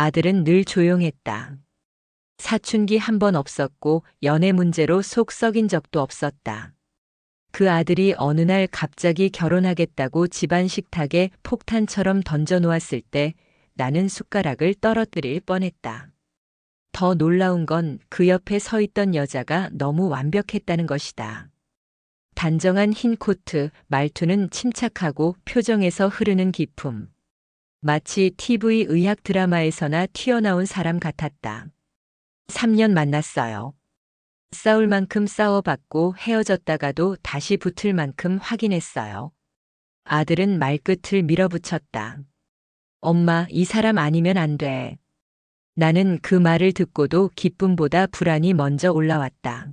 아들은 늘 조용했다. 사춘기 한 번 없었고 연애 문제로 속 썩인 적도 없었다. 그 아들이 어느 날 갑자기 결혼하겠다고 집안 식탁에 폭탄처럼 던져놓았을 때 나는 숟가락을 떨어뜨릴 뻔했다. 더 놀라운 건 그 옆에 서 있던 여자가 너무 완벽했다는 것이다. 단정한 흰 코트, 말투는 침착하고 표정에서 흐르는 기품. 마치 TV 의학 드라마에서나 튀어나온 사람 같았다. 3년 만났어요. 싸울 만큼 싸워봤고 헤어졌다가도 다시 붙을 만큼 확인했어요. 아들은 말끝을 밀어붙였다. 엄마, 이 사람 아니면 안 돼. 나는 그 말을 듣고도 기쁨보다 불안이 먼저 올라왔다.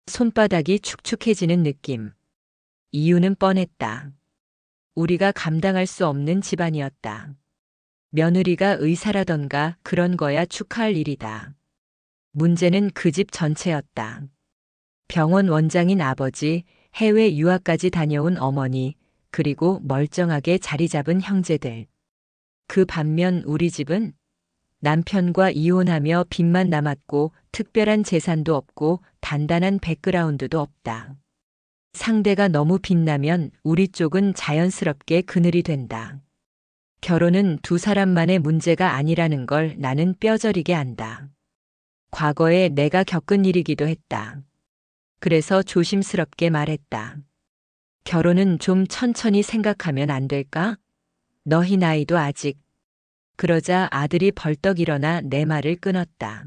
손바닥이 축축해지는 느낌. 이유는 뻔했다. 우리가 감당할 수 없는 집안이었다. 며느리가 의사라던가 그런 거야 축하할 일이다. 문제는 그 집 전체였다. 병원 원장인 아버지, 해외 유학까지 다녀온 어머니, 그리고 멀쩡하게 자리 잡은 형제들. 그 반면 우리 집은 남편과 이혼하며 빚만 남았고 특별한 재산도 없고 단단한 백그라운드도 없다. 상대가 너무 빛나면 우리 쪽은 자연스럽게 그늘이 된다. 결혼은 두 사람만의 문제가 아니라는 걸 나는 뼈저리게 안다. 과거에 내가 겪은 일이기도 했다. 그래서 조심스럽게 말했다. 결혼은 좀 천천히 생각하면 안 될까? 너희 나이도 아직. 그러자 아들이 벌떡 일어나 내 말을 끊었다.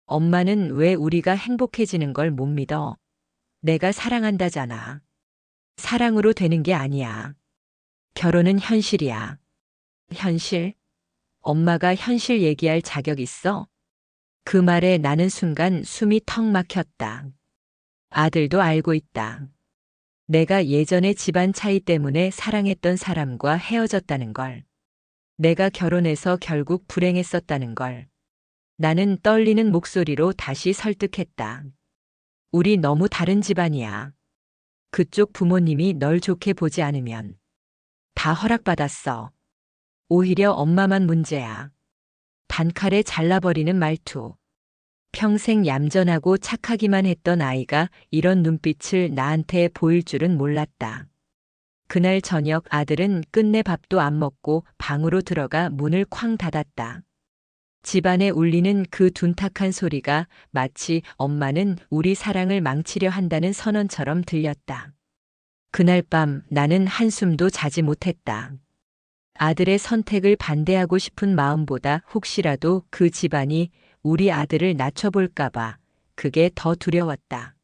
엄마는 왜 우리가 행복해지는 걸 못 믿어? 내가 사랑한다잖아. 사랑으로 되는 게 아니야. 결혼은 현실이야. 현실? 엄마가 현실 얘기할 자격 있어? 그 말에 나는 순간 숨이 턱 막혔다. 아들도 알고 있다. 내가 예전에 집안 차이 때문에 사랑했던 사람과 헤어졌다는 걸. 내가 결혼해서 결국 불행했었다는 걸. 나는 떨리는 목소리로 다시 설득했다. 우리 너무 다른 집안이야. 그쪽 부모님이 널 좋게 보지 않으면 다 허락받았어. 오히려 엄마만 문제야. 단칼에 잘라버리는 말투. 평생 얌전하고 착하기만 했던 아이가 이런 눈빛을 나한테 보일 줄은 몰랐다. 그날 저녁 아들은 끝내 밥도 안 먹고 방으로 들어가 문을 쾅 닫았다. 집안에 울리는 그 둔탁한 소리가 마치 엄마는 우리 사랑을 망치려 한다는 선언처럼 들렸다. 그날 밤 나는 한숨도 자지 못했다. 아들의 선택을 반대하고 싶은 마음보다 혹시라도 그 집안이 우리 아들을 낮춰볼까봐 그게 더 두려웠다.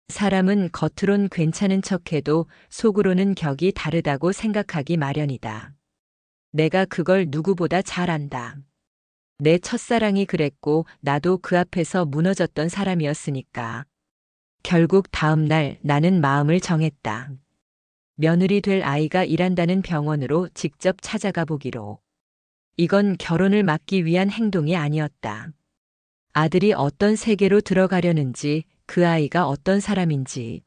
사람은 겉으론 괜찮은 척해도 속으로는 격이 다르다고 생각하기 마련이다. 내가 그걸 누구보다 잘 안다. 내 첫사랑이 그랬고 나도 그 앞에서 무너졌던 사람이었으니까. 결국 다음 날 나는 마음을 정했다. 며느리 될 아이가 일한다는 병원으로 직접 찾아가 보기로. 이건 결혼을 막기 위한 행동이 아니었다. 아들이 어떤 세계로 들어가려는지, 그 아이가 어떤 사람인지,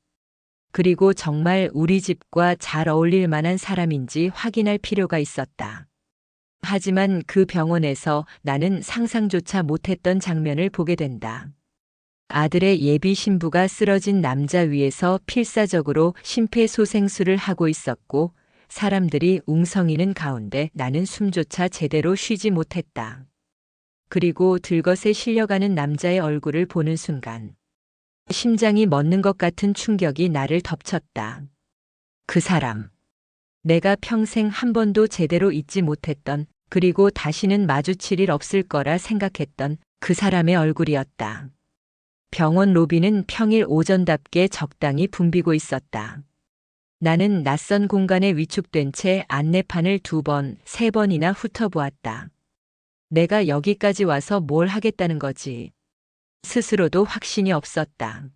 그리고 정말 우리 집과 잘 어울릴 만한 사람인지 확인할 필요가 있었다. 하지만 그 병원에서 나는 상상조차 못했던 장면을 보게 된다. 아들의 예비 신부가 쓰러진 남자 위에서 필사적으로 심폐소생술을 하고 있었고 사람들이 웅성이는 가운데 나는 숨조차 제대로 쉬지 못했다. 그리고 들것에 실려가는 남자의 얼굴을 보는 순간 심장이 멎는 것 같은 충격이 나를 덮쳤다. 그 사람. 내가 평생 한 번도 제대로 잊지 못했던 그리고 다시는 마주칠 일 없을 거라 생각했던 그 사람의 얼굴이었다. 병원 로비는 평일 오전답게 적당히 붐비고 있었다. 나는 낯선 공간에 위축된 채 안내판을 2번, 3번이나 훑어보았다. 내가 여기까지 와서 뭘 하겠다는 거지. 스스로도 확신이 없었다.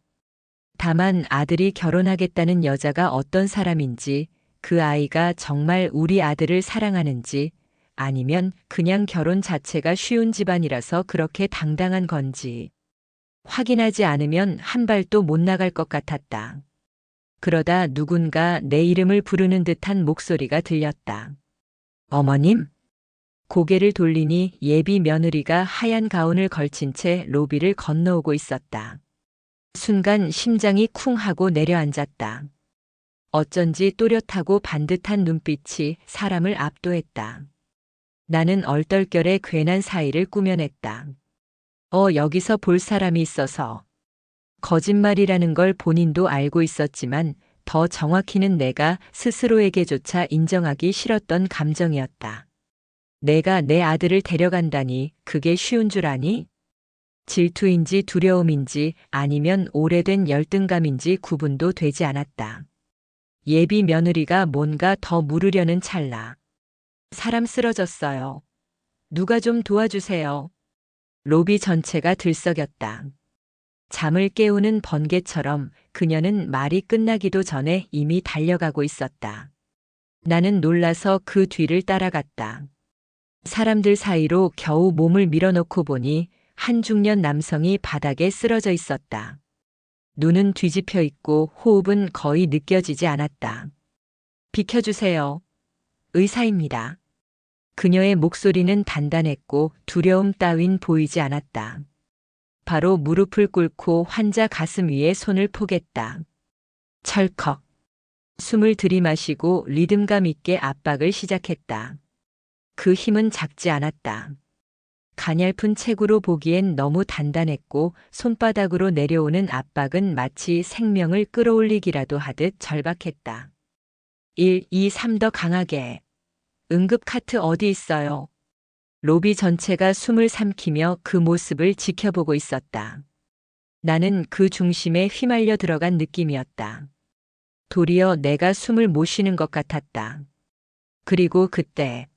다만 아들이 결혼하겠다는 여자가 어떤 사람인지, 그 아이가 정말 우리 아들을 사랑하는지, 아니면 그냥 결혼 자체가 쉬운 집안이라서 그렇게 당당한 건지. 확인하지 않으면 한 발도 못 나갈 것 같았다. 그러다 누군가 내 이름을 부르는 듯한 목소리가 들렸다. 어머님? 고개를 돌리니 예비 며느리가 하얀 가운을 걸친 채 로비를 건너오고 있었다. 순간 심장이 쿵 하고 내려앉았다. 어쩐지 또렷하고 반듯한 눈빛이 사람을 압도했다. 나는 얼떨결에 괜한 사이를 꾸며냈다. 여기서 볼 사람이 있어서. 거짓말이라는 걸 본인도 알고 있었지만 더 정확히는 내가 스스로에게조차 인정하기 싫었던 감정이었다. 내가 내 아들을 데려간다니 그게 쉬운 줄 아니? 질투인지 두려움인지 아니면 오래된 열등감인지 구분도 되지 않았다. 예비 며느리가 뭔가 더 물으려는 찰나. 사람 쓰러졌어요. 누가 좀 도와주세요. 로비 전체가 들썩였다. 잠을 깨우는 번개처럼 그녀는 말이 끝나기도 전에 이미 달려가고 있었다. 나는 놀라서 그 뒤를 따라갔다. 사람들 사이로 겨우 몸을 밀어넣고 보니 한 중년 남성이 바닥에 쓰러져 있었다. 눈은 뒤집혀 있고 호흡은 거의 느껴지지 않았다. 비켜주세요. 의사입니다. 그녀의 목소리는 단단했고 두려움 따윈 보이지 않았다. 바로 무릎을 꿇고 환자 가슴 위에 손을 포겠다. 철컥. 숨을 들이마시고 리듬감 있게 압박을 시작했다. 그 힘은 작지 않았다. 가냘픈 체구로 보기엔 너무 단단했고 손바닥으로 내려오는 압박은 마치 생명을 끌어올리기라도 하듯 절박했다. 1, 2, 3 더 강하게. 응급 카트 어디 있어요? 로비 전체가 숨을 삼키며 그 모습을 지켜보고 있었다. 나는 그 중심에 휘말려 들어간 느낌이었다. 도리어 내가 숨을 못 쉬는 것 같았다. 그리고 그때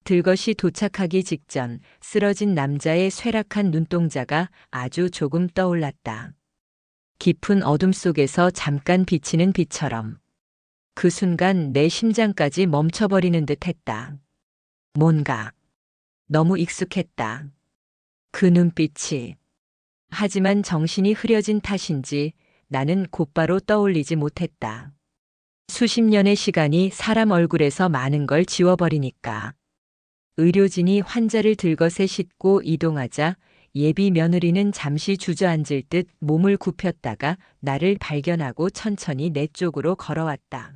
들것이 도착하기 직전 쓰러진 남자의 쇠락한 눈동자가 아주 조금 떠올랐다. 깊은 어둠 속에서 잠깐 비치는 빛처럼. 그 순간 내 심장까지 멈춰버리는 듯 했다. 뭔가 너무 익숙했다. 그 눈빛이. 하지만 정신이 흐려진 탓인지 나는 곧바로 떠올리지 못했다. 수십 년의 시간이 사람 얼굴에서 많은 걸 지워버리니까. 의료진이 환자를 들것에 싣고 이동하자 예비 며느리는 잠시 주저앉을 듯 몸을 굽혔다가 나를 발견하고 천천히 내 쪽으로 걸어왔다.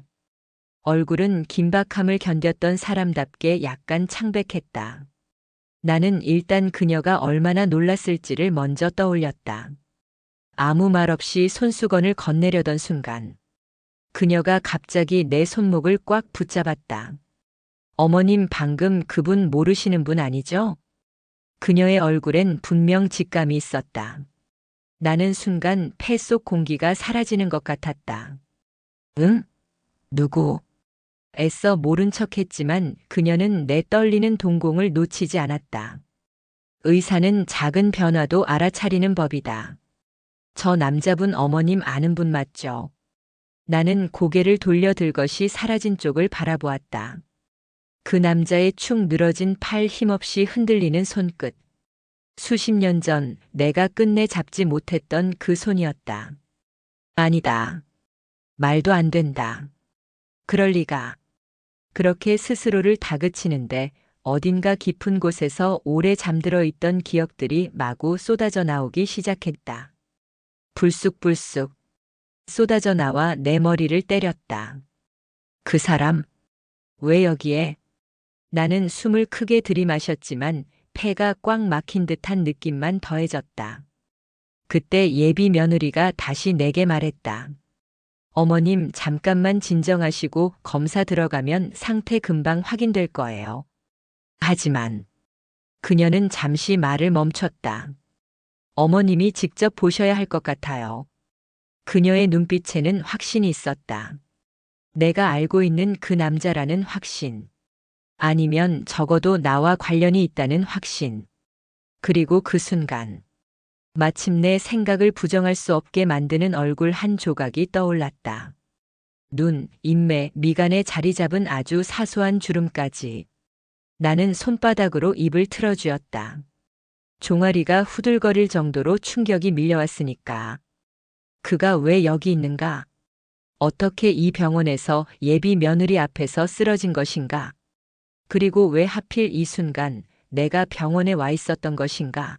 얼굴은 긴박함을 견뎠던 사람답게 약간 창백했다. 나는 일단 그녀가 얼마나 놀랐을지를 먼저 떠올렸다. 아무 말 없이 손수건을 건네려던 순간 그녀가 갑자기 내 손목을 꽉 붙잡았다. 어머님 방금 그분 모르시는 분 아니죠? 그녀의 얼굴엔 분명 직감이 있었다. 나는 순간 폐 속 공기가 사라지는 것 같았다. 응? 누구? 애써 모른 척했지만 그녀는 내 떨리는 동공을 놓치지 않았다. 의사는 작은 변화도 알아차리는 법이다. 저 남자분 어머님 아는 분 맞죠? 나는 고개를 돌려 들것이 사라진 쪽을 바라보았다. 그 남자의 축 늘어진 팔 힘없이 흔들리는 손끝. 수십 년 전 내가 끝내 잡지 못했던 그 손이었다. 아니다. 말도 안 된다. 그럴 리가. 그렇게 스스로를 다그치는데 어딘가 깊은 곳에서 오래 잠들어 있던 기억들이 마구 쏟아져 나오기 시작했다. 불쑥불쑥 쏟아져 나와 내 머리를 때렸다. 그 사람, 왜 여기에? 나는 숨을 크게 들이마셨지만 폐가 꽉 막힌 듯한 느낌만 더해졌다. 그때 예비 며느리가 다시 내게 말했다. 어머님 잠깐만 진정하시고 검사 들어가면 상태 금방 확인될 거예요. 하지만 그녀는 잠시 말을 멈췄다. 어머님이 직접 보셔야 할 것 같아요. 그녀의 눈빛에는 확신이 있었다. 내가 알고 있는 그 남자라는 확신. 아니면 적어도 나와 관련이 있다는 확신. 그리고 그 순간 마침내 생각을 부정할 수 없게 만드는 얼굴 한 조각이 떠올랐다. 눈, 인매, 미간에 자리 잡은 아주 사소한 주름까지. 나는 손바닥으로 입을 틀어쥐었다. 종아리가 후들거릴 정도로 충격이 밀려왔으니까. 그가 왜 여기 있는가? 어떻게 이 병원에서 예비 며느리 앞에서 쓰러진 것인가? 그리고 왜 하필 이 순간 내가 병원에 와 있었던 것인가?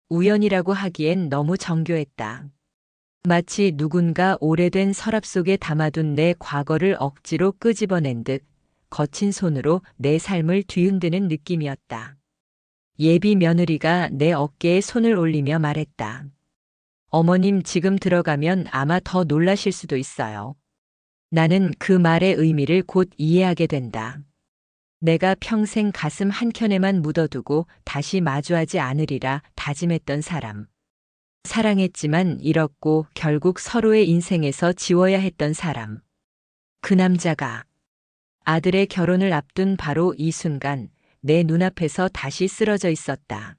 우연이라고 하기엔 너무 정교했다. 마치 누군가 오래된 서랍 속에 담아둔 내 과거를 억지로 끄집어낸 듯 거친 손으로 내 삶을 뒤흔드는 느낌이었다. 예비 며느리가 내 어깨에 손을 올리며 말했다. 어머님, 지금 들어가면 아마 더 놀라실 수도 있어요. 나는 그 말의 의미를 곧 이해하게 된다. 내가 평생 가슴 한켠에만 묻어두고 다시 마주하지 않으리라 다짐했던 사람. 사랑했지만 잃었고 결국 서로의 인생에서 지워야 했던 사람. 그 남자가 아들의 결혼을 앞둔 바로 이 순간 내 눈앞에서 다시 쓰러져 있었다.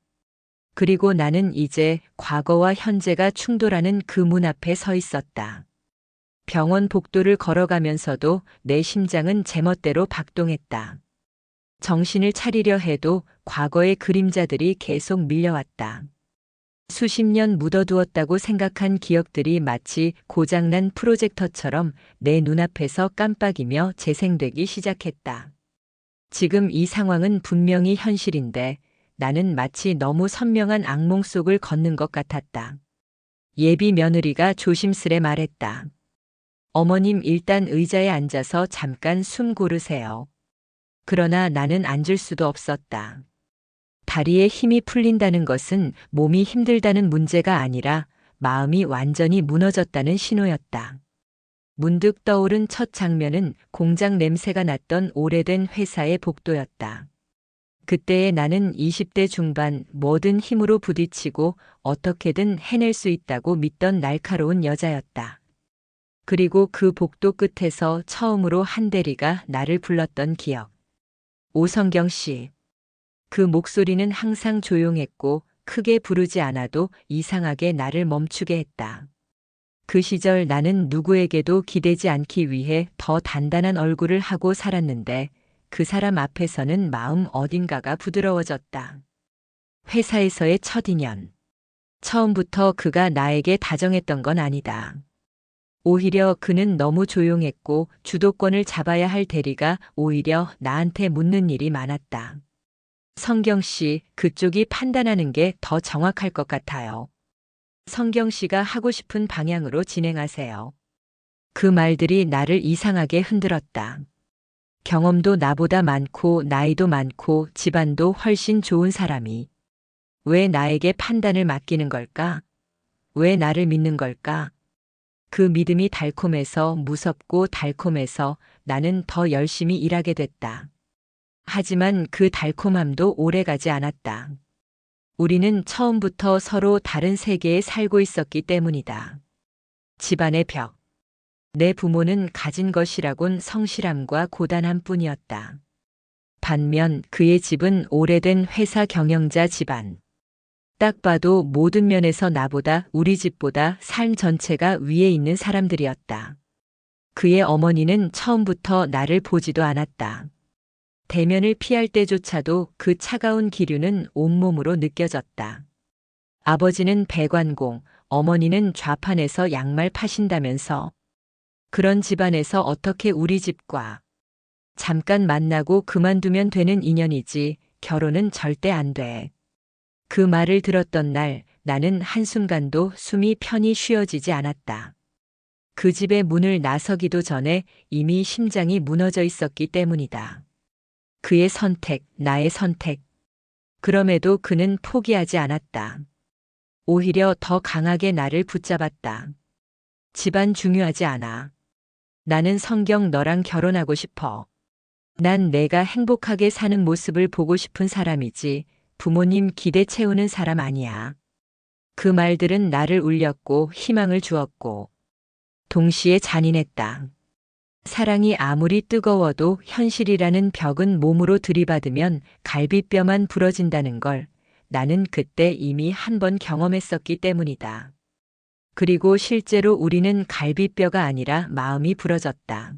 그리고 나는 이제 과거와 현재가 충돌하는 그 문 앞에 서 있었다. 병원 복도를 걸어가면서도 내 심장은 제멋대로 박동했다. 정신을 차리려 해도 과거의 그림자들이 계속 밀려왔다. 수십 년 묻어두었다고 생각한 기억들이 마치 고장난 프로젝터처럼 내 눈앞에서 깜빡이며 재생되기 시작했다. 지금 이 상황은 분명히 현실인데 나는 마치 너무 선명한 악몽 속을 걷는 것 같았다. 예비 며느리가 조심스레 말했다. 어머님, 일단 의자에 앉아서 잠깐 숨 고르세요. 그러나 나는 앉을 수도 없었다. 다리에 힘이 풀린다는 것은 몸이 힘들다는 문제가 아니라 마음이 완전히 무너졌다는 신호였다. 문득 떠오른 첫 장면은 공장 냄새가 났던 오래된 회사의 복도였다. 그때의 나는 20대 중반, 뭐든 힘으로 부딪히고 어떻게든 해낼 수 있다고 믿던 날카로운 여자였다. 그리고 그 복도 끝에서 처음으로 한 대리가 나를 불렀던 기억. 오성경 씨. 그 목소리는 항상 조용했고 크게 부르지 않아도 이상하게 나를 멈추게 했다. 그 시절 나는 누구에게도 기대지 않기 위해 더 단단한 얼굴을 하고 살았는데 그 사람 앞에서는 마음 어딘가가 부드러워졌다. 회사에서의 첫 인연. 처음부터 그가 나에게 다정했던 건 아니다. 오히려 그는 너무 조용했고 주도권을 잡아야 할 대리가 오히려 나한테 묻는 일이 많았다. 성경 씨, 그쪽이 판단하는 게 더 정확할 것 같아요. 성경 씨가 하고 싶은 방향으로 진행하세요. 그 말들이 나를 이상하게 흔들었다. 경험도 나보다 많고 나이도 많고 집안도 훨씬 좋은 사람이 왜 나에게 판단을 맡기는 걸까? 왜 나를 믿는 걸까? 그 믿음이 달콤해서 무섭고 달콤해서 나는 더 열심히 일하게 됐다. 하지만 그 달콤함도 오래가지 않았다. 우리는 처음부터 서로 다른 세계에 살고 있었기 때문이다. 집안의 벽. 내 부모는 가진 것이라곤 성실함과 고단함 뿐이었다. 반면 그의 집은 오래된 회사 경영자 집안. 딱 봐도 모든 면에서 나보다, 우리 집보다 삶 전체가 위에 있는 사람들이었다. 그의 어머니는 처음부터 나를 보지도 않았다. 대면을 피할 때조차도 그 차가운 기류는 온몸으로 느껴졌다. 아버지는 배관공, 어머니는 좌판에서 양말 파신다면서. 그런 집안에서 어떻게 우리 집과 잠깐 만나고 그만두면 되는 인연이지 결혼은 절대 안 돼. 그 말을 들었던 날 나는 한순간도 숨이 편히 쉬어지지 않았다. 그 집의 문을 나서기도 전에 이미 심장이 무너져 있었기 때문이다. 그의 선택, 나의 선택. 그럼에도 그는 포기하지 않았다. 오히려 더 강하게 나를 붙잡았다. 집안 중요하지 않아. 나는 성경 너랑 결혼하고 싶어. 난 내가 행복하게 사는 모습을 보고 싶은 사람이지 부모님 기대 채우는 사람 아니야. 그 말들은 나를 울렸고 희망을 주었고 동시에 잔인했다. 사랑이 아무리 뜨거워도 현실이라는 벽은 몸으로 들이받으면 갈비뼈만 부러진다는 걸 나는 그때 이미 한 번 경험했었기 때문이다. 그리고 실제로 우리는 갈비뼈가 아니라 마음이 부러졌다.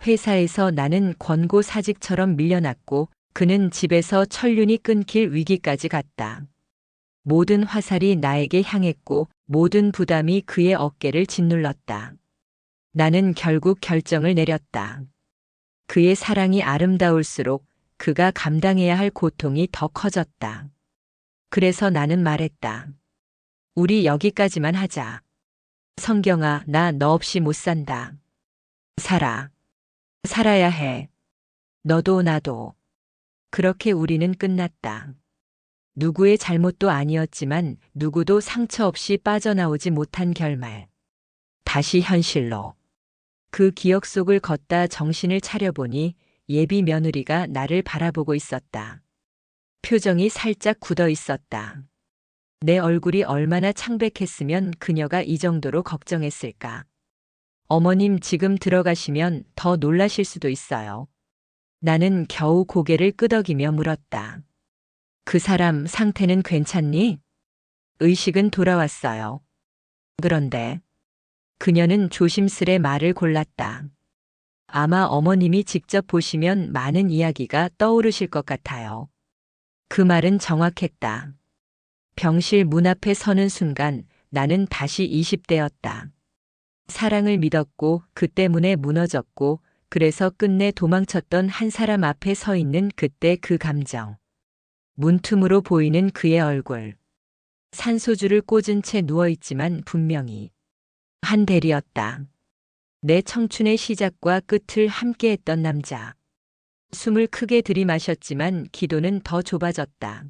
회사에서 나는 권고사직처럼 밀려났고 그는 집에서 천륜이 끊길 위기까지 갔다. 모든 화살이 나에게 향했고 모든 부담이 그의 어깨를 짓눌렀다. 나는 결국 결정을 내렸다. 그의 사랑이 아름다울수록 그가 감당해야 할 고통이 더 커졌다. 그래서 나는 말했다. 우리 여기까지만 하자. 성경아, 나 너 없이 못 산다. 살아. 살아야 해. 너도 나도. 그렇게 우리는 끝났다. 누구의 잘못도 아니었지만 누구도 상처 없이 빠져나오지 못한 결말. 다시 현실로. 그 기억 속을 걷다 정신을 차려보니 예비 며느리가 나를 바라보고 있었다. 표정이 살짝 굳어 있었다. 내 얼굴이 얼마나 창백했으면 그녀가 이 정도로 걱정했을까. 어머님 지금 들어가시면 더 놀라실 수도 있어요. 나는 겨우 고개를 끄덕이며 물었다. 그 사람 상태는 괜찮니? 의식은 돌아왔어요. 그런데 그녀는 조심스레 말을 골랐다. 아마 어머님이 직접 보시면 많은 이야기가 떠오르실 것 같아요. 그 말은 정확했다. 병실 문 앞에 서는 순간 나는 다시 20대였다. 사랑을 믿었고 그 때문에 무너졌고 그래서 끝내 도망쳤던 한 사람 앞에 서 있는 그때 그 감정. 문틈으로 보이는 그의 얼굴. 산소줄을 꽂은 채 누워있지만 분명히 한대리였다. 내 청춘의 시작과 끝을 함께했던 남자. 숨을 크게 들이마셨지만 기도는 더 좁아졌다.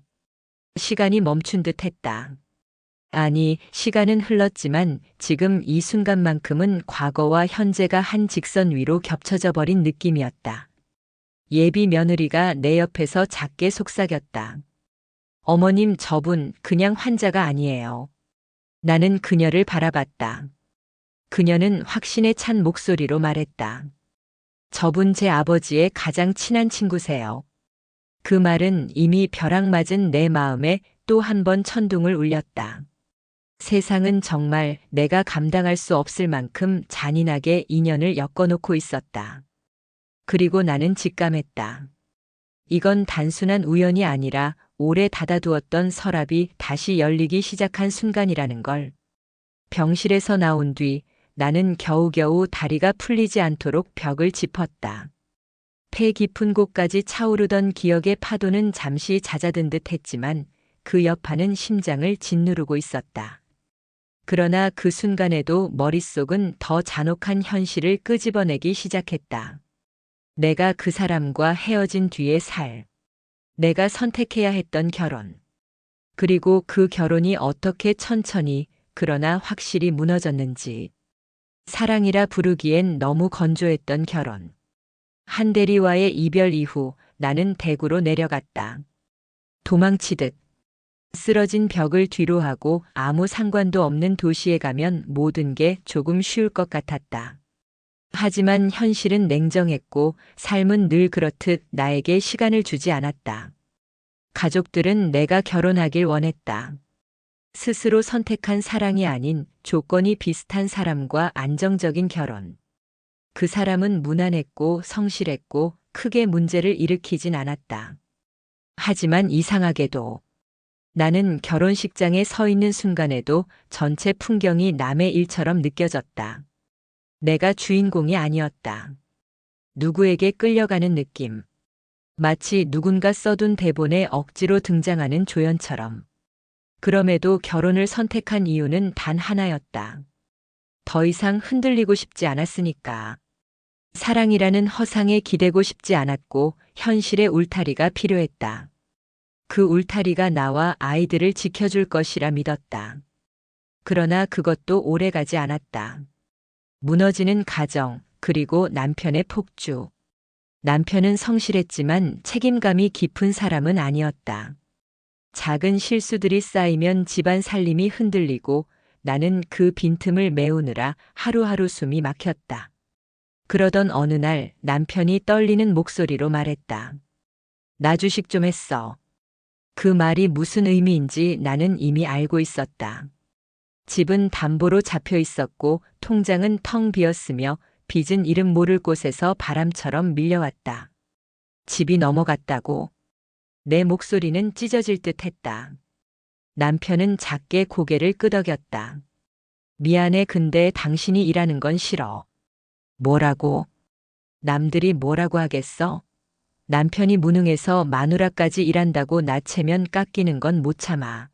시간이 멈춘 듯 했다. 아니, 시간은 흘렀지만 지금 이 순간만큼은 과거와 현재가 한 직선 위로 겹쳐져 버린 느낌이었다. 예비 며느리가 내 옆에서 작게 속삭였다. 어머님, 저분 그냥 환자가 아니에요. 나는 그녀를 바라봤다. 그녀는 확신에 찬 목소리로 말했다. 저분 제 아버지의 가장 친한 친구세요. 그 말은 이미 벼락 맞은 내 마음에 또 한 번 천둥을 울렸다. 세상은 정말 내가 감당할 수 없을 만큼 잔인하게 인연을 엮어놓고 있었다. 그리고 나는 직감했다. 이건 단순한 우연이 아니라 오래 닫아두었던 서랍이 다시 열리기 시작한 순간이라는 걸. 병실에서 나온 뒤 나는 겨우겨우 다리가 풀리지 않도록 벽을 짚었다. 폐 깊은 곳까지 차오르던 기억의 파도는 잠시 잦아든 듯 했지만 그 여파는 심장을 짓누르고 있었다. 그러나 그 순간에도 머릿속은 더 잔혹한 현실을 끄집어내기 시작했다. 내가 그 사람과 헤어진 뒤의 살. 내가 선택해야 했던 결혼. 그리고 그 결혼이 어떻게 천천히 그러나 확실히 무너졌는지. 사랑이라 부르기엔 너무 건조했던 결혼. 한대리와의 이별 이후 나는 대구로 내려갔다. 도망치듯. 쓰러진 벽을 뒤로 하고 아무 상관도 없는 도시에 가면 모든 게 조금 쉬울 것 같았다. 하지만 현실은 냉정했고 삶은 늘 그렇듯 나에게 시간을 주지 않았다. 가족들은 내가 결혼하길 원했다. 스스로 선택한 사랑이 아닌 조건이 비슷한 사람과 안정적인 결혼. 그 사람은 무난했고 성실했고 크게 문제를 일으키진 않았다. 하지만 이상하게도 나는 결혼식장에 서 있는 순간에도 전체 풍경이 남의 일처럼 느껴졌다. 내가 주인공이 아니었다. 누구에게 끌려가는 느낌. 마치 누군가 써둔 대본에 억지로 등장하는 조연처럼. 그럼에도 결혼을 선택한 이유는 단 하나였다. 더 이상 흔들리고 싶지 않았으니까. 사랑이라는 허상에 기대고 싶지 않았고 현실의 울타리가 필요했다. 그 울타리가 나와 아이들을 지켜줄 것이라 믿었다. 그러나 그것도 오래가지 않았다. 무너지는 가정, 그리고 남편의 폭주. 남편은 성실했지만 책임감이 깊은 사람은 아니었다. 작은 실수들이 쌓이면 집안 살림이 흔들리고 나는 그 빈틈을 메우느라 하루하루 숨이 막혔다. 그러던 어느 날 남편이 떨리는 목소리로 말했다. 나 주식 좀 했어. 그 말이 무슨 의미인지 나는 이미 알고 있었다. 집은 담보로 잡혀 있었고 통장은 텅 비었으며 빚은 이름 모를 곳에서 바람처럼 밀려왔다. 집이 넘어갔다고. 내 목소리는 찢어질 듯 했다. 남편은 작게 고개를 끄덕였다. 미안해, 근데 당신이 일하는 건 싫어. 뭐라고? 남들이 뭐라고 하겠어? 남편이 무능해서 마누라까지 일한다고 나체면 깎이는 건 못 참아.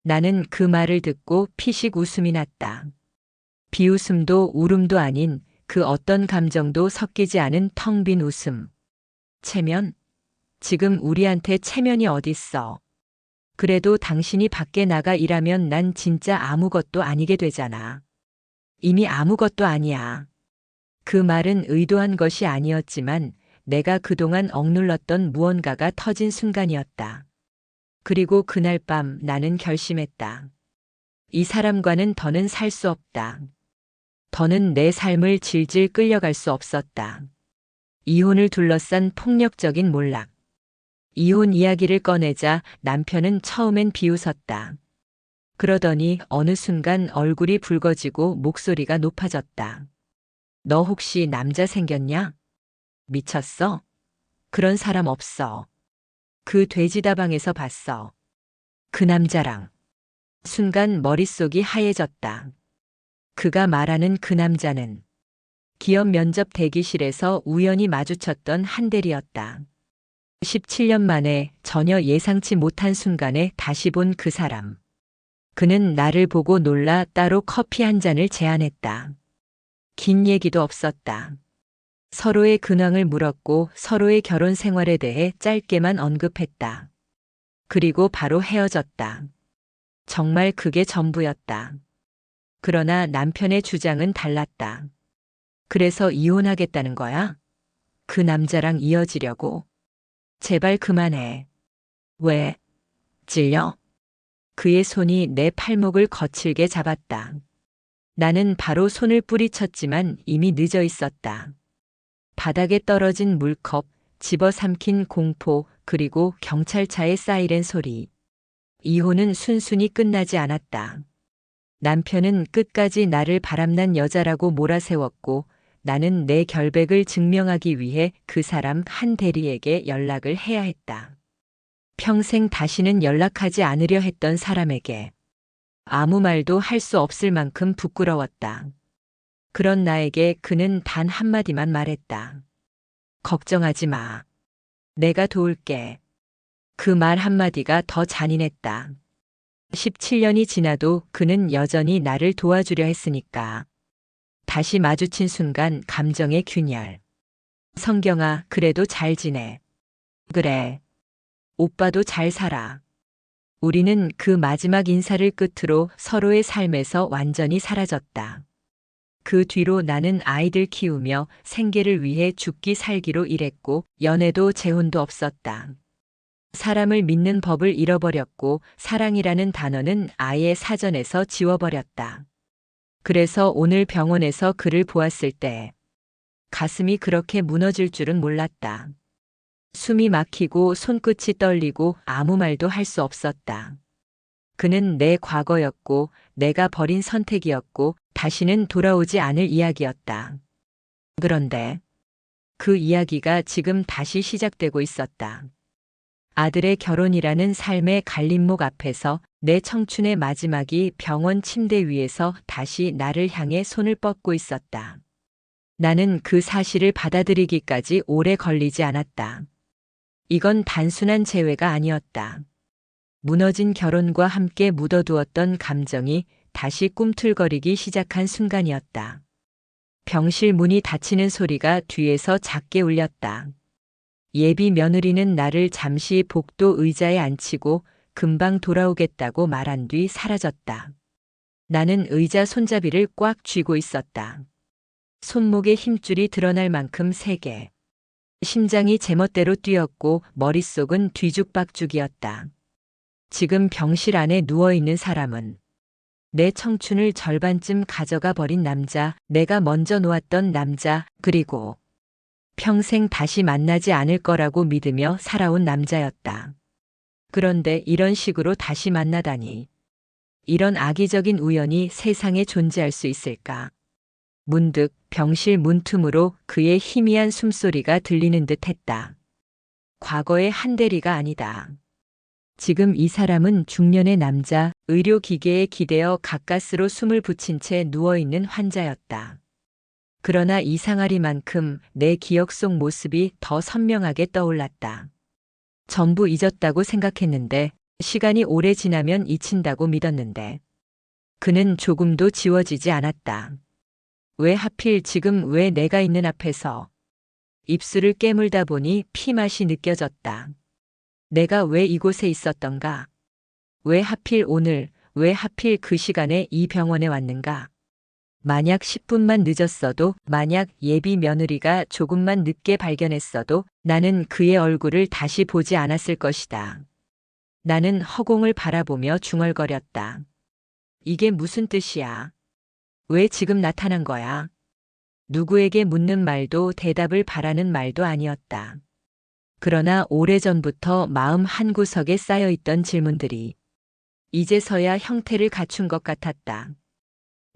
나는 그 말을 듣고 피식 웃음이 났다. 비웃음도 울음도 아닌 그 어떤 감정도 섞이지 않은 텅 빈 웃음. 체면? 지금 우리한테 체면이 어딨어. 그래도 당신이 밖에 나가 일하면 난 진짜 아무것도 아니게 되잖아. 이미 아무것도 아니야. 그 말은 의도한 것이 아니었지만 내가 그동안 억눌렀던 무언가가 터진 순간이었다. 그리고 그날 밤 나는 결심했다. 이 사람과는 더는 살 수 없다. 더는 내 삶을 질질 끌려갈 수 없었다. 이혼을 둘러싼 폭력적인 몰락. 이혼 이야기를 꺼내자 남편은 처음엔 비웃었다. 그러더니 어느 순간 얼굴이 붉어지고 목소리가 높아졌다. 너 혹시 남자 생겼냐? 미쳤어? 그런 사람 없어. 그 돼지다방에서 봤어. 그 남자랑. 순간 머릿속이 하얘졌다. 그가 말하는 그 남자는 기업 면접 대기실에서 우연히 마주쳤던 한대리였다. 17년 만에 전혀 예상치 못한 순간에 다시 본 그 사람. 그는 나를 보고 놀라 따로 커피 한 잔을 제안했다. 긴 얘기도 없었다. 서로의 근황을 물었고 서로의 결혼 생활에 대해 짧게만 언급했다. 그리고 바로 헤어졌다. 정말 그게 전부였다. 그러나 남편의 주장은 달랐다. 그래서 이혼하겠다는 거야? 그 남자랑 이어지려고? 제발 그만해. 왜? 찔려? 그의 손이 내 팔목을 거칠게 잡았다. 나는 바로 손을 뿌리쳤지만 이미 늦어 있었다. 바닥에 떨어진 물컵, 집어삼킨 공포, 그리고 경찰차의 사이렌 소리. 이혼은 순순히 끝나지 않았다. 남편은 끝까지 나를 바람난 여자라고 몰아세웠고 나는 내 결백을 증명하기 위해 그 사람 한 대리에게 연락을 해야 했다. 평생 다시는 연락하지 않으려 했던 사람에게 아무 말도 할 수 없을 만큼 부끄러웠다. 그런 나에게 그는 단 한마디만 말했다. 걱정하지 마. 내가 도울게. 그 말 한마디가 더 잔인했다. 17년이 지나도 그는 여전히 나를 도와주려 했으니까. 다시 마주친 순간 감정의 균열. 성경아, 그래도 잘 지내. 그래. 오빠도 잘 살아. 우리는 그 마지막 인사를 끝으로 서로의 삶에서 완전히 사라졌다. 그 뒤로 나는 아이들 키우며 생계를 위해 죽기 살기로 일했고 연애도 재혼도 없었다. 사람을 믿는 법을 잃어버렸고 사랑이라는 단어는 아예 사전에서 지워버렸다. 그래서 오늘 병원에서 그를 보았을 때 가슴이 그렇게 무너질 줄은 몰랐다. 숨이 막히고 손끝이 떨리고 아무 말도 할 수 없었다. 그는 내 과거였고 내가 버린 선택이었고 다시는 돌아오지 않을 이야기였다. 그런데 그 이야기가 지금 다시 시작되고 있었다. 아들의 결혼이라는 삶의 갈림목 앞에서 내 청춘의 마지막이 병원 침대 위에서 다시 나를 향해 손을 뻗고 있었다. 나는 그 사실을 받아들이기까지 오래 걸리지 않았다. 이건 단순한 재회가 아니었다. 무너진 결혼과 함께 묻어두었던 감정이 다시 꿈틀거리기 시작한 순간이었다. 병실 문이 닫히는 소리가 뒤에서 작게 울렸다. 예비 며느리는 나를 잠시 복도 의자에 앉히고 금방 돌아오겠다고 말한 뒤 사라졌다. 나는 의자 손잡이를 꽉 쥐고 있었다. 손목에 힘줄이 드러날 만큼 세게. 심장이 제멋대로 뛰었고 머릿속은 뒤죽박죽이었다. 지금 병실 안에 누워있는 사람은 내 청춘을 절반쯤 가져가 버린 남자, 내가 먼저 놓았던 남자, 그리고 평생 다시 만나지 않을 거라고 믿으며 살아온 남자였다. 그런데 이런 식으로 다시 만나다니. 이런 악의적인 우연이 세상에 존재할 수 있을까? 문득 병실 문틈으로 그의 희미한 숨소리가 들리는 듯 했다. 과거의 한대리가 아니다. 지금 이 사람은 중년의 남자, 의료기계에 기대어 가까스로 숨을 붙인 채 누워있는 환자였다. 그러나 이상하리만큼 내 기억 속 모습이 더 선명하게 떠올랐다. 전부 잊었다고 생각했는데, 시간이 오래 지나면 잊힌다고 믿었는데, 그는 조금도 지워지지 않았다. 왜 하필 지금 왜 내가 있는 앞에서 입술을 깨물다 보니 피맛이 느껴졌다. 내가 왜 이곳에 있었던가? 왜 하필 오늘, 왜 하필 그 시간에 이 병원에 왔는가? 만약 10분만 늦었어도, 만약 예비 며느리가 조금만 늦게 발견했어도 나는 그의 얼굴을 다시 보지 않았을 것이다. 나는 허공을 바라보며 중얼거렸다. 이게 무슨 뜻이야? 왜 지금 나타난 거야? 누구에게 묻는 말도 대답을 바라는 말도 아니었다. 그러나 오래전부터 마음 한구석에 쌓여있던 질문들이 이제서야 형태를 갖춘 것 같았다.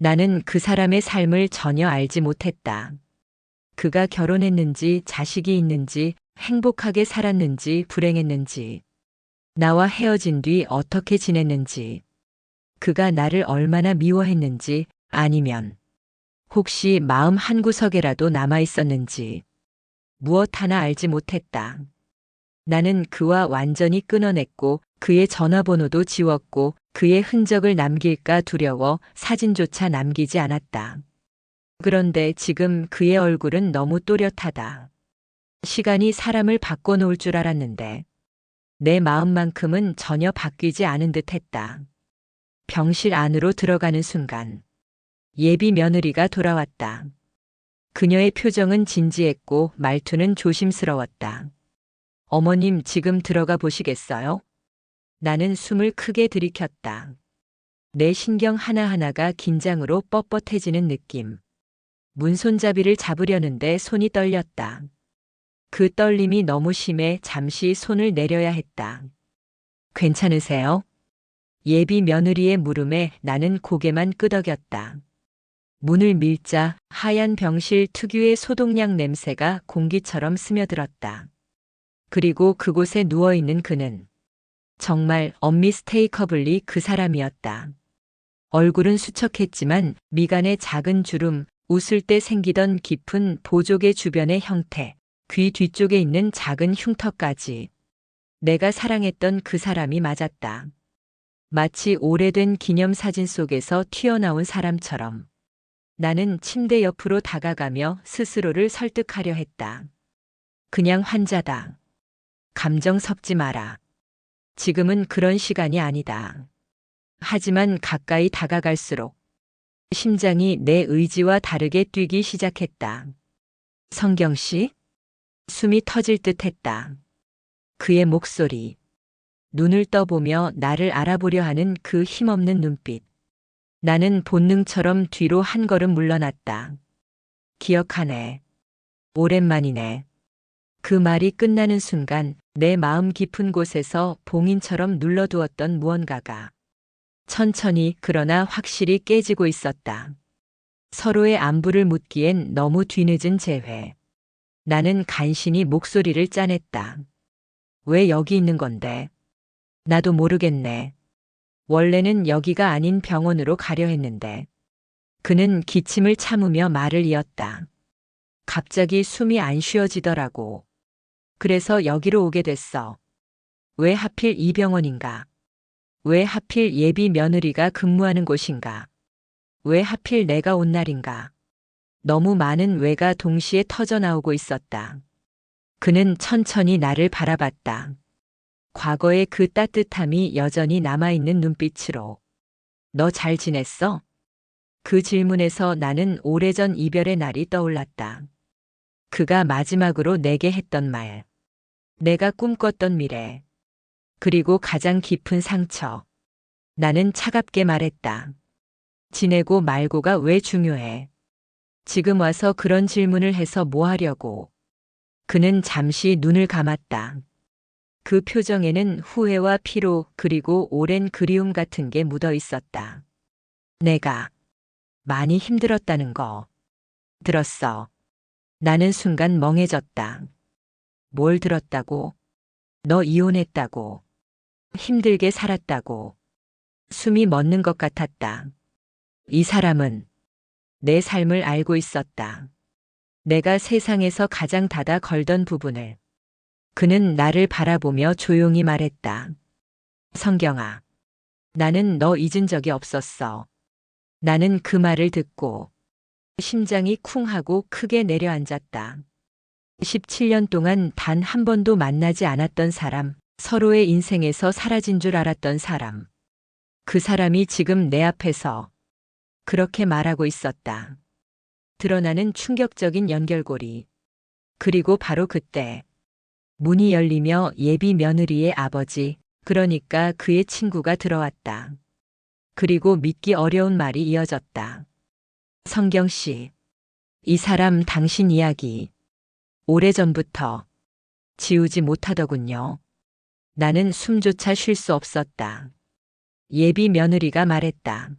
나는 그 사람의 삶을 전혀 알지 못했다. 그가 결혼했는지, 자식이 있는지, 행복하게 살았는지, 불행했는지, 나와 헤어진 뒤 어떻게 지냈는지, 그가 나를 얼마나 미워했는지, 아니면 혹시 마음 한구석에라도 남아있었는지, 무엇 하나 알지 못했다. 나는 그와 완전히 끊어냈고 그의 전화번호도 지웠고 그의 흔적을 남길까 두려워 사진조차 남기지 않았다. 그런데 지금 그의 얼굴은 너무 또렷하다. 시간이 사람을 바꿔놓을 줄 알았는데 내 마음만큼은 전혀 바뀌지 않은 듯 했다. 병실 안으로 들어가는 순간 예비 며느리가 돌아왔다. 그녀의 표정은 진지했고 말투는 조심스러웠다. 어머님, 지금 들어가 보시겠어요? 나는 숨을 크게 들이켰다. 내 신경 하나하나가 긴장으로 뻣뻣해지는 느낌. 문손잡이를 잡으려는데 손이 떨렸다. 그 떨림이 너무 심해 잠시 손을 내려야 했다. 괜찮으세요? 예비 며느리의 물음에 나는 고개만 끄덕였다. 문을 밀자 하얀 병실 특유의 소독약 냄새가 공기처럼 스며들었다. 그리고 그곳에 누워있는 그는 정말 언미스테이커블리 그 사람이었다. 얼굴은 수척했지만 미간의 작은 주름, 웃을 때 생기던 깊은 보조개 주변의 형태, 귀 뒤쪽에 있는 작은 흉터까지 내가 사랑했던 그 사람이 맞았다. 마치 오래된 기념사진 속에서 튀어나온 사람처럼 나는 침대 옆으로 다가가며 스스로를 설득하려 했다. 그냥 환자다. 감정 섞지 마라. 지금은 그런 시간이 아니다. 하지만 가까이 다가갈수록 심장이 내 의지와 다르게 뛰기 시작했다. 성경 씨? 숨이 터질 듯 했다. 그의 목소리. 눈을 떠보며 나를 알아보려 하는 그 힘없는 눈빛. 나는 본능처럼 뒤로 한 걸음 물러났다. 기억하네. 오랜만이네. 그 말이 끝나는 순간 내 마음 깊은 곳에서 봉인처럼 눌러두었던 무언가가 천천히 그러나 확실히 깨지고 있었다. 서로의 안부를 묻기엔 너무 뒤늦은 재회. 나는 간신히 목소리를 짜냈다. 왜 여기 있는 건데? 나도 모르겠네. 원래는 여기가 아닌 병원으로 가려 했는데. 그는 기침을 참으며 말을 이었다. 갑자기 숨이 안 쉬어지더라고. 그래서 여기로 오게 됐어. 왜 하필 이 병원인가? 왜 하필 예비 며느리가 근무하는 곳인가? 왜 하필 내가 온 날인가? 너무 많은 왜가 동시에 터져 나오고 있었다. 그는 천천히 나를 바라봤다. 과거의 그 따뜻함이 여전히 남아있는 눈빛으로. 너 잘 지냈어? 그 질문에서 나는 오래전 이별의 날이 떠올랐다. 그가 마지막으로 내게 했던 말. 내가 꿈꿨던 미래. 그리고 가장 깊은 상처. 나는 차갑게 말했다. 지내고 말고가 왜 중요해? 지금 와서 그런 질문을 해서 뭐 하려고? 그는 잠시 눈을 감았다. 그 표정에는 후회와 피로 그리고 오랜 그리움 같은 게 묻어 있었다. 내가 많이 힘들었다는 거 들었어. 나는 순간 멍해졌다. 뭘 들었다고? 너 이혼했다고. 힘들게 살았다고. 숨이 멎는 것 같았다. 이 사람은 내 삶을 알고 있었다. 내가 세상에서 가장 닫아 걸던 부분을. 그는 나를 바라보며 조용히 말했다. 성경아, 나는 너 잊은 적이 없었어. 나는 그 말을 듣고 심장이 쿵 하고 크게 내려앉았다. 17년 동안 단 한 번도 만나지 않았던 사람, 서로의 인생에서 사라진 줄 알았던 사람. 그 사람이 지금 내 앞에서 그렇게 말하고 있었다. 드러나는 충격적인 연결고리. 그리고 바로 그때 문이 열리며 예비 며느리의 아버지, 그러니까 그의 친구가 들어왔다. 그리고 믿기 어려운 말이 이어졌다. 성경 씨, 이 사람 당신 이야기 오래전부터 지우지 못하더군요. 나는 숨조차 쉴 수 없었다. 예비 며느리가 말했다.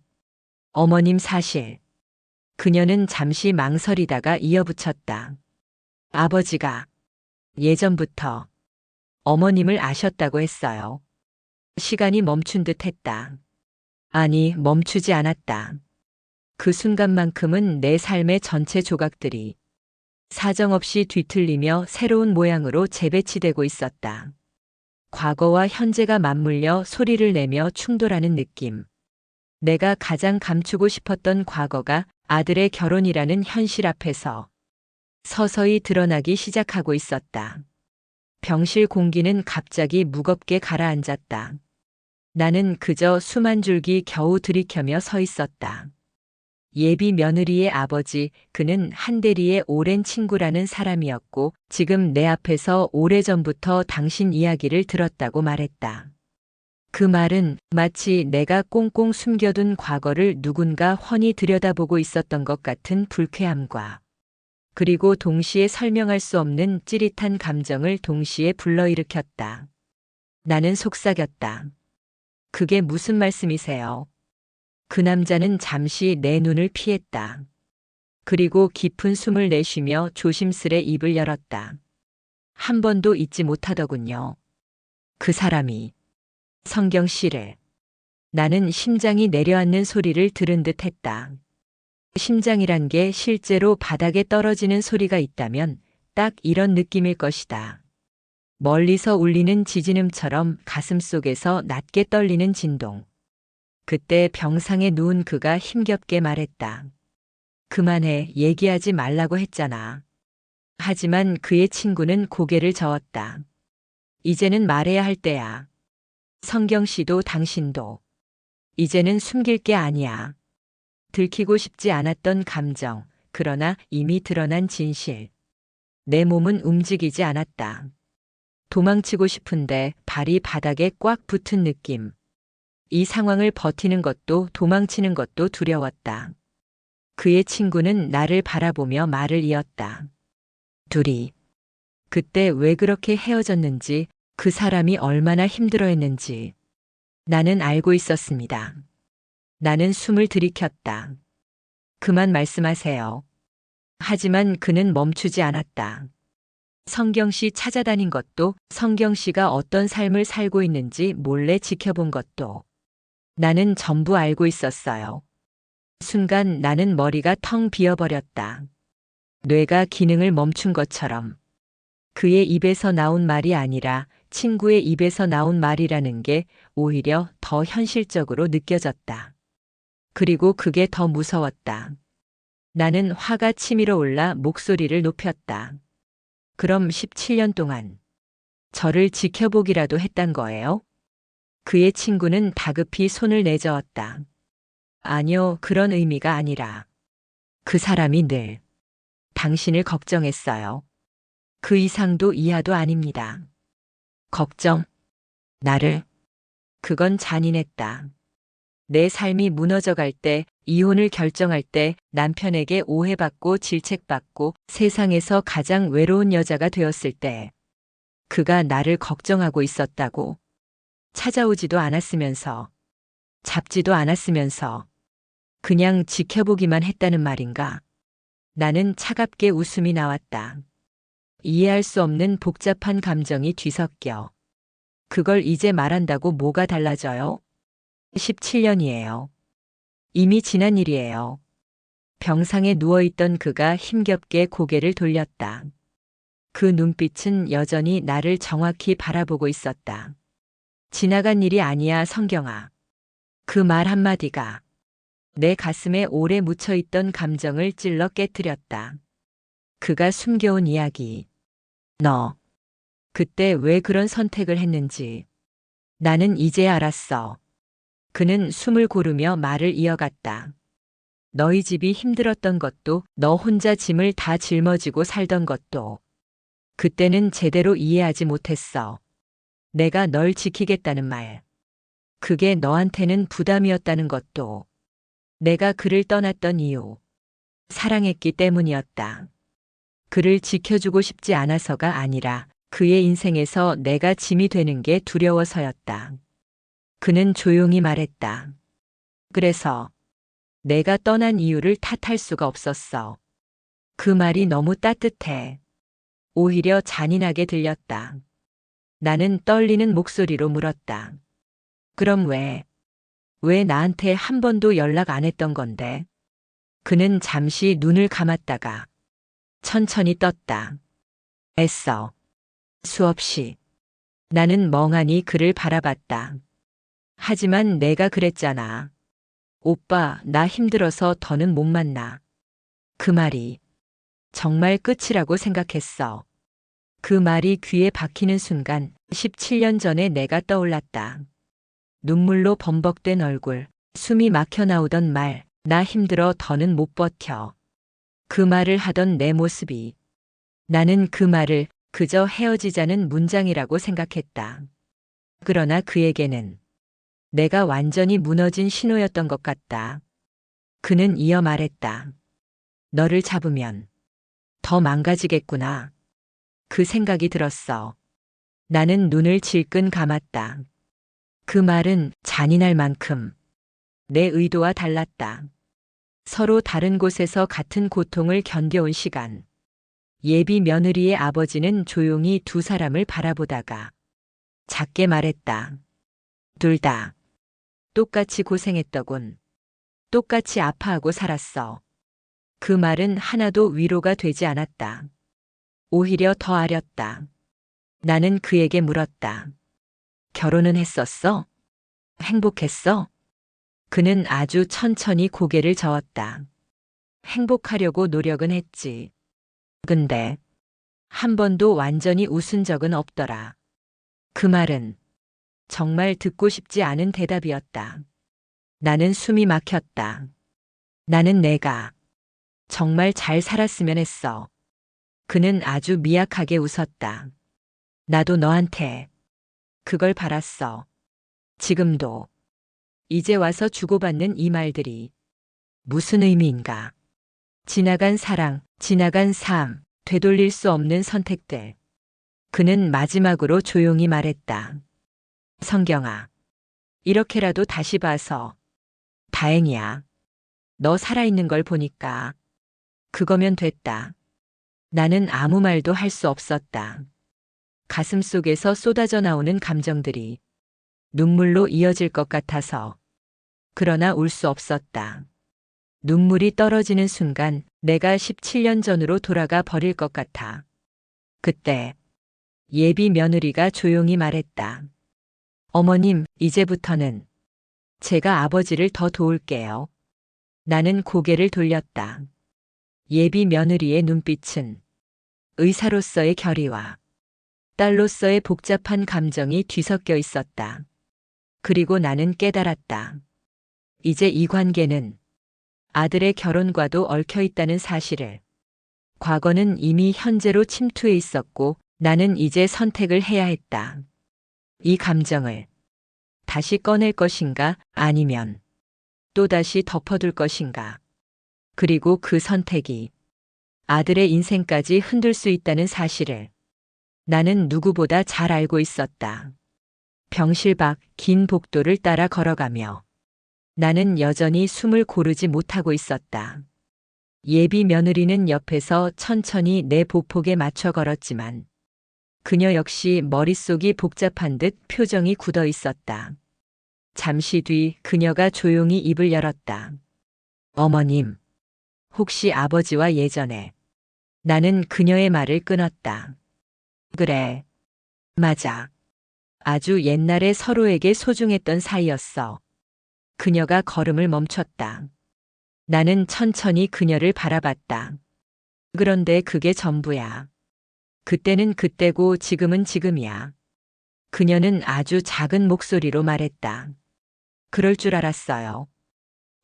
어머님 사실. 그녀는 잠시 망설이다가 이어붙였다. 아버지가 예전부터 어머님을 아셨다고 했어요. 시간이 멈춘 듯 했다. 아니, 멈추지 않았다. 그 순간만큼은 내 삶의 전체 조각들이 사정없이 뒤틀리며 새로운 모양으로 재배치되고 있었다. 과거와 현재가 맞물려 소리를 내며 충돌하는 느낌. 내가 가장 감추고 싶었던 과거가 아들의 결혼이라는 현실 앞에서 서서히 드러나기 시작하고 있었다. 병실 공기는 갑자기 무겁게 가라앉았다. 나는 그저 숨 한 줄기 겨우 들이켜며 서 있었다. 예비 며느리의 아버지, 그는 한대리의 오랜 친구라는 사람이었고 지금 내 앞에서 오래전부터 당신 이야기를 들었다고 말했다. 그 말은 마치 내가 꽁꽁 숨겨둔 과거를 누군가 훤히 들여다보고 있었던 것 같은 불쾌함과 그리고 동시에 설명할 수 없는 찌릿한 감정을 동시에 불러일으켰다. 나는 속삭였다. 그게 무슨 말씀이세요? 그 남자는 잠시 내 눈을 피했다. 그리고 깊은 숨을 내쉬며 조심스레 입을 열었다. 한 번도 잊지 못하더군요. 그 사람이 성경 씨를. 나는 심장이 내려앉는 소리를 들은 듯 했다. 심장이란 게 실제로 바닥에 떨어지는 소리가 있다면 딱 이런 느낌일 것이다. 멀리서 울리는 지진음처럼 가슴속에서 낮게 떨리는 진동. 그때 병상에 누운 그가 힘겹게 말했다. 그만해, 얘기하지 말라고 했잖아. 하지만 그의 친구는 고개를 저었다. 이제는 말해야 할 때야. 성경 씨도 당신도. 이제는 숨길 게 아니야. 들키고 싶지 않았던 감정, 그러나 이미 드러난 진실. 내 몸은 움직이지 않았다. 도망치고 싶은데 발이 바닥에 꽉 붙은 느낌. 이 상황을 버티는 것도 도망치는 것도 두려웠다. 그의 친구는 나를 바라보며 말을 이었다. 둘이 그때 왜 그렇게 헤어졌는지, 그 사람이 얼마나 힘들어했는지 나는 알고 있었습니다. 나는 숨을 들이켰다. 그만 말씀하세요. 하지만 그는 멈추지 않았다. 성경 씨 찾아다닌 것도, 성경 씨가 어떤 삶을 살고 있는지 몰래 지켜본 것도 나는 전부 알고 있었어요. 순간 나는 머리가 텅 비어버렸다. 뇌가 기능을 멈춘 것처럼. 그의 입에서 나온 말이 아니라 친구의 입에서 나온 말이라는 게 오히려 더 현실적으로 느껴졌다. 그리고 그게 더 무서웠다. 나는 화가 치밀어 올라 목소리를 높였다. 그럼 17년 동안 저를 지켜보기라도 했단 거예요? 그의 친구는 다급히 손을 내저었다. 아니요, 그런 의미가 아니라 그 사람이 늘 당신을 걱정했어요. 그 이상도 이하도 아닙니다. 걱정? 나를? 그건 잔인했다. 내 삶이 무너져갈 때, 이혼을 결정할 때, 남편에게 오해받고 질책받고 세상에서 가장 외로운 여자가 되었을 때, 그가 나를 걱정하고 있었다고. 찾아오지도 않았으면서, 잡지도 않았으면서, 그냥 지켜보기만 했다는 말인가? 나는 차갑게 웃음이 나왔다. 이해할 수 없는 복잡한 감정이 뒤섞여. 그걸 이제 말한다고 뭐가 달라져요? 17년이에요. 이미 지난 일이에요. 병상에 누워있던 그가 힘겹게 고개를 돌렸다. 그 눈빛은 여전히 나를 정확히 바라보고 있었다. 지나간 일이 아니야, 성경아. 그 말 한마디가 내 가슴에 오래 묻혀있던 감정을 찔러 깨뜨렸다. 그가 숨겨온 이야기. 너, 그때 왜 그런 선택을 했는지. 나는 이제 알았어. 그는 숨을 고르며 말을 이어갔다. 너희 집이 힘들었던 것도, 너 혼자 짐을 다 짊어지고 살던 것도. 그때는 제대로 이해하지 못했어. 내가 널 지키겠다는 말. 그게 너한테는 부담이었다는 것도. 내가 그를 떠났던 이유. 사랑했기 때문이었다. 그를 지켜주고 싶지 않아서가 아니라 그의 인생에서 내가 짐이 되는 게 두려워서였다. 그는 조용히 말했다. 그래서 내가 떠난 이유를 탓할 수가 없었어. 그 말이 너무 따뜻해. 오히려 잔인하게 들렸다. 나는 떨리는 목소리로 물었다. 그럼 왜 나한테 한 번도 연락 안 했던 건데? 그는 잠시 눈을 감았다가 천천히 떴다. 애써. 수없이. 나는 멍하니 그를 바라봤다. 하지만 내가 그랬잖아. 오빠, 나 힘들어서 더는 못 만나. 그 말이 정말 끝이라고 생각했어. 그 말이 귀에 박히는 순간 17년 전에 내가 떠올랐다. 눈물로 범벅된 얼굴, 숨이 막혀 나오던 말, 나 힘들어 더는 못 버텨. 그 말을 하던 내 모습이. 나는 그 말을 그저 헤어지자는 문장이라고 생각했다. 그러나 그에게는 내가 완전히 무너진 신호였던 것 같다. 그는 이어 말했다. 너를 잡으면 더 망가지겠구나. 그 생각이 들었어. 나는 눈을 질끈 감았다. 그 말은 잔인할 만큼 내 의도와 달랐다. 서로 다른 곳에서 같은 고통을 견뎌온 시간. 예비 며느리의 아버지는 조용히 두 사람을 바라보다가 작게 말했다. 둘 다 똑같이 고생했더군. 똑같이 아파하고 살았어. 그 말은 하나도 위로가 되지 않았다. 오히려 더 아렸다. 나는 그에게 물었다. 결혼은 했었어? 행복했어? 그는 아주 천천히 고개를 저었다. 행복하려고 노력은 했지. 근데 한 번도 완전히 웃은 적은 없더라. 그 말은 정말 듣고 싶지 않은 대답이었다. 나는 숨이 막혔다. 나는 내가 정말 잘 살았으면 했어. 그는 아주 미약하게 웃었다. 나도 너한테 그걸 바랐어. 지금도. 이제 와서 주고받는 이 말들이 무슨 의미인가? 지나간 사랑, 지나간 삶, 되돌릴 수 없는 선택들. 그는 마지막으로 조용히 말했다. 성경아, 이렇게라도 다시 봐서 다행이야. 너 살아있는 걸 보니까 그거면 됐다. 나는 아무 말도 할 수 없었다. 가슴 속에서 쏟아져 나오는 감정들이 눈물로 이어질 것 같아서. 그러나 울 수 없었다. 눈물이 떨어지는 순간 내가 17년 전으로 돌아가 버릴 것 같아. 그때 예비 며느리가 조용히 말했다. 어머님, 이제부터는 제가 아버지를 더 도울게요. 나는 고개를 돌렸다. 예비 며느리의 눈빛은 의사로서의 결의와 딸로서의 복잡한 감정이 뒤섞여 있었다. 그리고 나는 깨달았다. 이제 이 관계는 아들의 결혼과도 얽혀 있다는 사실을. 과거는 이미 현재로 침투해 있었고 나는 이제 선택을 해야 했다. 이 감정을 다시 꺼낼 것인가 아니면 또다시 덮어둘 것인가. 그리고 그 선택이 아들의 인생까지 흔들 수 있다는 사실을 나는 누구보다 잘 알고 있었다. 병실 밖 긴 복도를 따라 걸어가며 나는 여전히 숨을 고르지 못하고 있었다. 예비 며느리는 옆에서 천천히 내 보폭에 맞춰 걸었지만 그녀 역시 머릿속이 복잡한 듯 표정이 굳어 있었다. 잠시 뒤 그녀가 조용히 입을 열었다. 어머님, 혹시 아버지와 예전에. 나는 그녀의 말을 끊었다. 그래. 맞아. 아주 옛날에 서로에게 소중했던 사이였어. 그녀가 걸음을 멈췄다. 나는 천천히 그녀를 바라봤다. 그런데 그게 전부야. 그때는 그때고 지금은 지금이야. 그녀는 아주 작은 목소리로 말했다. 그럴 줄 알았어요.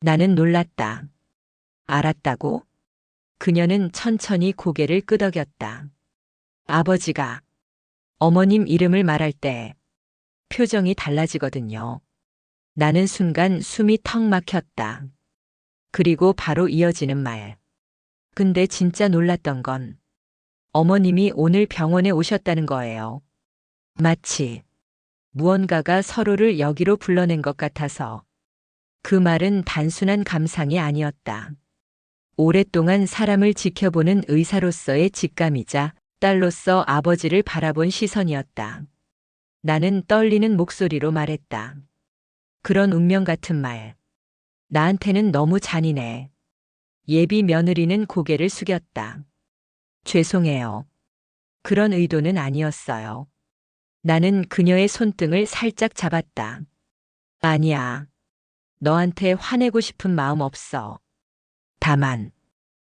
나는 놀랐다. 알았다고? 그녀는 천천히 고개를 끄덕였다. 아버지가 어머님 이름을 말할 때 표정이 달라지거든요. 나는 순간 숨이 턱 막혔다. 그리고 바로 이어지는 말. 근데 진짜 놀랐던 건 어머님이 오늘 병원에 오셨다는 거예요. 마치 무언가가 서로를 여기로 불러낸 것 같아서. 그 말은 단순한 감상이 아니었다. 오랫동안 사람을 지켜보는 의사로서의 직감이자 딸로서 아버지를 바라본 시선이었다. 나는 떨리는 목소리로 말했다. 그런 운명 같은 말. 나한테는 너무 잔인해. 예비 며느리는 고개를 숙였다. 죄송해요. 그런 의도는 아니었어요. 나는 그녀의 손등을 살짝 잡았다. 아니야. 너한테 화내고 싶은 마음 없어. 다만,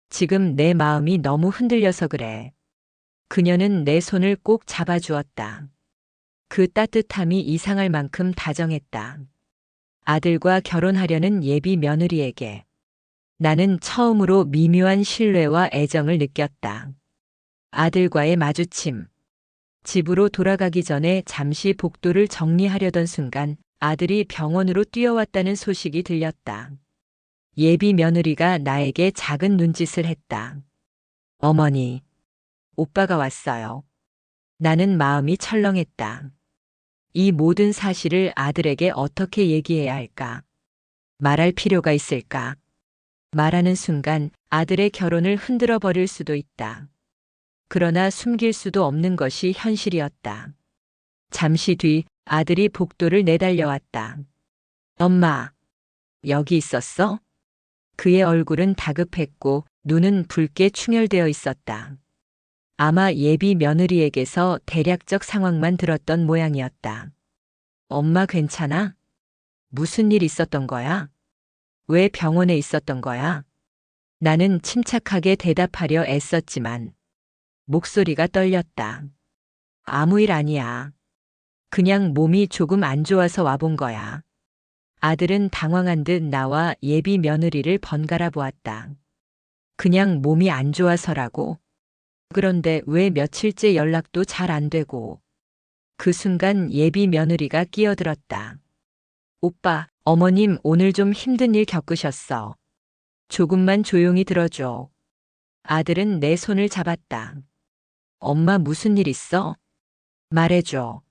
지금 내 마음이 너무 흔들려서 그래. 그녀는 내 손을 꼭 잡아주었다. 그 따뜻함이 이상할 만큼 다정했다. 아들과 결혼하려는 예비 며느리에게 나는 처음으로 미묘한 신뢰와 애정을 느꼈다. 아들과의 마주침. 집으로 돌아가기 전에 잠시 복도를 정리하려던 순간 아들이 병원으로 뛰어왔다는 소식이 들렸다. 예비 며느리가 나에게 작은 눈짓을 했다. 어머니, 오빠가 왔어요. 나는 마음이 철렁했다. 이 모든 사실을 아들에게 어떻게 얘기해야 할까? 말할 필요가 있을까? 말하는 순간 아들의 결혼을 흔들어 버릴 수도 있다. 그러나 숨길 수도 없는 것이 현실이었다. 잠시 뒤 아들이 복도를 내달려왔다. 엄마, 여기 있었어? 그의 얼굴은 다급했고 눈은 붉게 충혈되어 있었다. 아마 예비 며느리에게서 대략적 상황만 들었던 모양이었다. 엄마 괜찮아? 무슨 일 있었던 거야? 왜 병원에 있었던 거야? 나는 침착하게 대답하려 애썼지만 목소리가 떨렸다. 아무 일 아니야. 그냥 몸이 조금 안 좋아서 와본 거야. 아들은 당황한 듯 나와 예비 며느리를 번갈아 보았다. 그냥 몸이 안 좋아서라고? 그런데 왜 며칠째 연락도 잘 안 되고? 그 순간 예비 며느리가 끼어들었다. 오빠, 어머님 오늘 좀 힘든 일 겪으셨어. 조금만 조용히 들어줘. 아들은 내 손을 잡았다. 엄마 무슨 일 있어? 말해줘.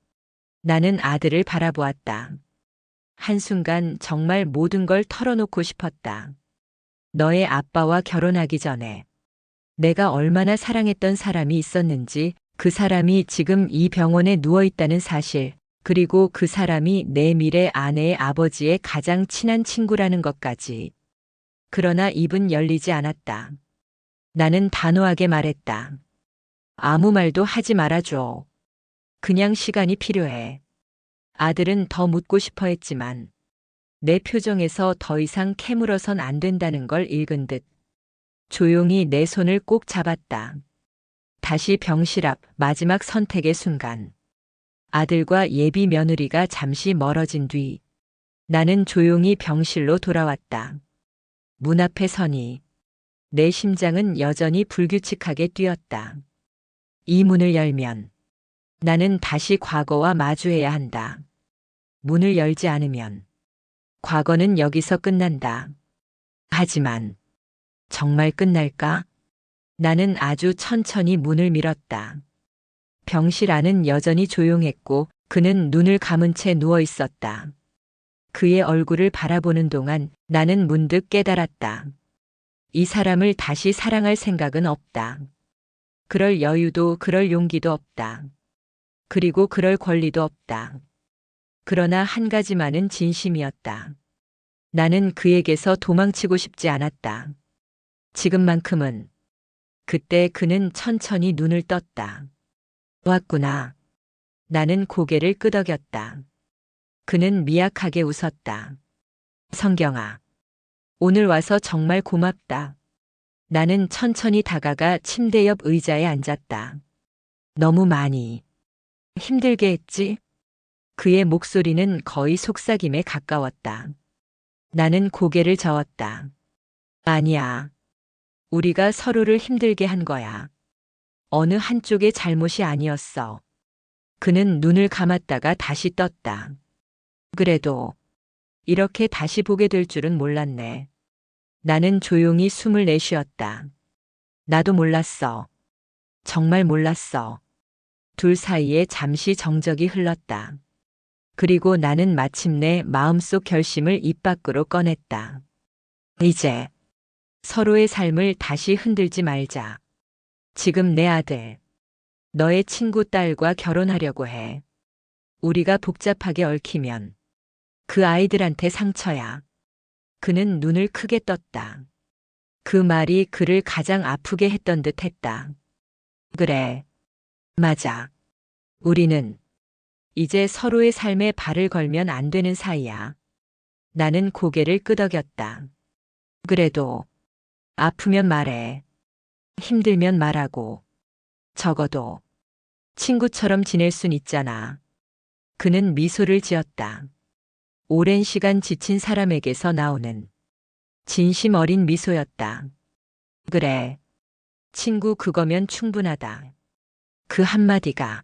나는 아들을 바라보았다. 한순간 정말 모든 걸 털어놓고 싶었다. 너의 아빠와 결혼하기 전에 내가 얼마나 사랑했던 사람이 있었는지, 그 사람이 지금 이 병원에 누워있다는 사실, 그리고 그 사람이 내 미래 아내의 아버지의 가장 친한 친구라는 것까지. 그러나 입은 열리지 않았다. 나는 단호하게 말했다. 아무 말도 하지 말아줘. 그냥 시간이 필요해. 아들은 더 묻고 싶어 했지만 내 표정에서 더 이상 캐물어선 안 된다는 걸 읽은 듯 조용히 내 손을 꼭 잡았다. 다시 병실 앞 마지막 선택의 순간. 아들과 예비 며느리가 잠시 멀어진 뒤 나는 조용히 병실로 돌아왔다. 문 앞에 서니 내 심장은 여전히 불규칙하게 뛰었다. 이 문을 열면 나는 다시 과거와 마주해야 한다. 문을 열지 않으면 과거는 여기서 끝난다. 하지만 정말 끝날까? 나는 아주 천천히 문을 밀었다. 병실 안은 여전히 조용했고 그는 눈을 감은 채 누워 있었다. 그의 얼굴을 바라보는 동안 나는 문득 깨달았다. 이 사람을 다시 사랑할 생각은 없다. 그럴 여유도 그럴 용기도 없다. 그리고 그럴 권리도 없다. 그러나 한 가지만은 진심이었다. 나는 그에게서 도망치고 싶지 않았다. 지금만큼은. 그때 그는 천천히 눈을 떴다. 왔구나. 나는 고개를 끄덕였다. 그는 미약하게 웃었다. 성경아, 오늘 와서 정말 고맙다. 나는 천천히 다가가 침대 옆 의자에 앉았다. 너무 많이 힘들게 했지? 그의 목소리는 거의 속삭임에 가까웠다. 나는 고개를 저었다. 아니야. 우리가 서로를 힘들게 한 거야. 어느 한쪽의 잘못이 아니었어. 그는 눈을 감았다가 다시 떴다. 그래도 이렇게 다시 보게 될 줄은 몰랐네. 나는 조용히 숨을 내쉬었다. 나도 몰랐어. 정말 몰랐어. 둘 사이에 잠시 정적이 흘렀다. 그리고 나는 마침내 마음속 결심을 입 밖으로 꺼냈다. 이제 서로의 삶을 다시 흔들지 말자. 지금 내 아들, 너의 친구 딸과 결혼하려고 해. 우리가 복잡하게 얽히면 그 아이들한테 상처야. 그는 눈을 크게 떴다. 그 말이 그를 가장 아프게 했던 듯 했다. 그래. 맞아. 우리는 이제 서로의 삶에 발을 걸면 안 되는 사이야. 나는 고개를 끄덕였다. 그래도 아프면 말해. 힘들면 말하고. 적어도 친구처럼 지낼 순 있잖아. 그는 미소를 지었다. 오랜 시간 지친 사람에게서 나오는 진심 어린 미소였다. 그래. 친구 그거면 충분하다. 그 한마디가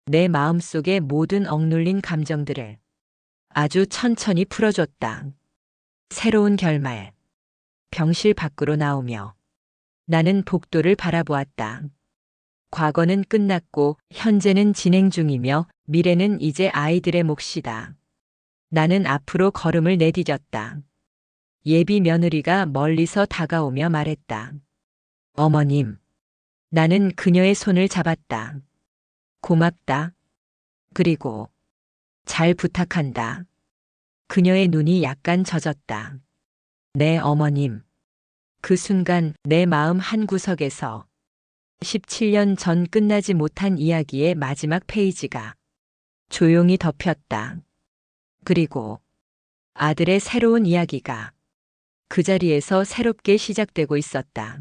내 마음속의 모든 억눌린 감정들을 아주 천천히 풀어줬다. 새로운 결말. 병실 밖으로 나오며 나는 복도를 바라보았다. 과거는 끝났고 현재는 진행 중이며 미래는 이제 아이들의 몫이다. 나는 앞으로 걸음을 내디뎠다. 예비 며느리가 멀리서 다가오며 말했다. 어머님. 나는 그녀의 손을 잡았다. 고맙다. 그리고 잘 부탁한다. 그녀의 눈이 약간 젖었다. 네, 어머님. 그 순간 내 마음 한구석에서 17년 전 끝나지 못한 이야기의 마지막 페이지가 조용히 덮였다. 그리고 아들의 새로운 이야기가 그 자리에서 새롭게 시작되고 있었다.